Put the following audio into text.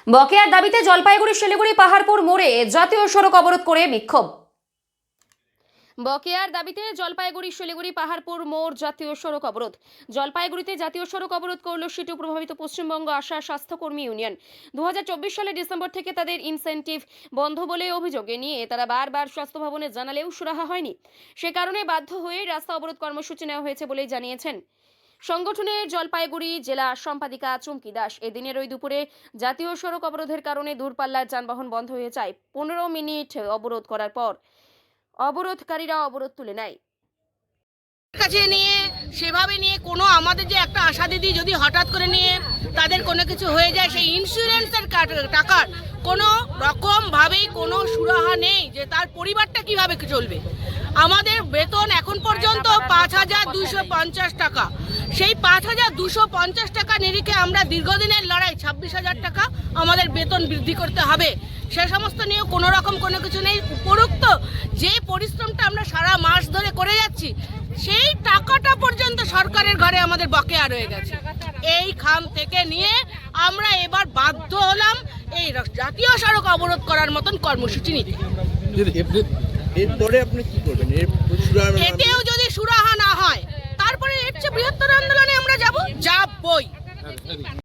বকেয়ার দাবিতে জলপাইগুড়ি শিলিগুড়ি পাহাড়পুর মোড়ে জাতীয় সড়ক অবরোধ করে বিক্ষোভ। বকেয়ার দাবিতে জলপাইগুড়ি শিলিগুড়ি পাহাড়পুর মোড় জাতীয় সড়ক অবরোধ। জলপাইগুড়িতে জাতীয় সড়ক অবরোধ করল সিটু প্রভাবিত পশ্চিমবঙ্গ আশা স্বাস্থ্যকর্মী ইউনিয়ন। 2024 সালের ডিসেম্বর থেকে তাদের ইনসেন্টিভ বন্ধ বলে অভিযোগে নিয়ে তারা বারবার স্বাস্থ্য ভবনে জানালেও সুরাহা হয়নি। সে কারণে বাধ্য হয়ে রাস্তা অবরোধ কর্মসূচি নেওয়া হয়েছে বলেই জানিয়েছেন সংগঠনের জলপাইগুড়ি জেলা সম্পাদিকা চুমকি দাস। এদিনের ওই দুপুরে জাতীয় সড়ক অবরোধের কারণে দূরপাল্লার যানবাহন বন্ধ হয়ে যায়। 15 মিনিট অবরোধ করার পর অবরোধকারীরা অবরোধ তুলে নেয়। কাছে নিয়ে সেভাবে নিয়ে কোনো আমাদের যে একটা আশা দিদি যদি হঠাৎ করে নিয়ে তাদের কোনো কিছু হয়ে যায়, সেই ইন্স্যুরেন্সের টাকার কোনো রকমভাবেই কোনো সুরাহা নেই যে তার পরিবারটা কিভাবে চলবে। আমাদের বেতন এখন পর্যন্ত 5,250 টাকা। সেই 5,250 টাকা নিরিখে আমরা দীর্ঘদিনের লড়াই 26,000 টাকা আমাদের বেতন বৃদ্ধি করতে হবে। সে সমস্ত নিয়েও কোনো রকম কোনো কিছু নেই। উপরোক্ত যে পরিশ্রমটা আমরা সারা মাস ধরে করে যাচ্ছি, সেই টাকাটা পর্যন্ত সরকারের ঘরে আমাদের বকেয়া রয়ে গেছে। এই খাম থেকে নিয়ে আমরা এবার বাধ্য হলাম এই জাতীয় সড়ক অবরোধ করার মতন কর্মসূচি নিতে। এরপরে আপনি কি করবেন? এতেও যদি সুরাহা না হয়, তারপরে এর চেয়ে বৃহত্তর আন্দোলনে আমরা যাবই।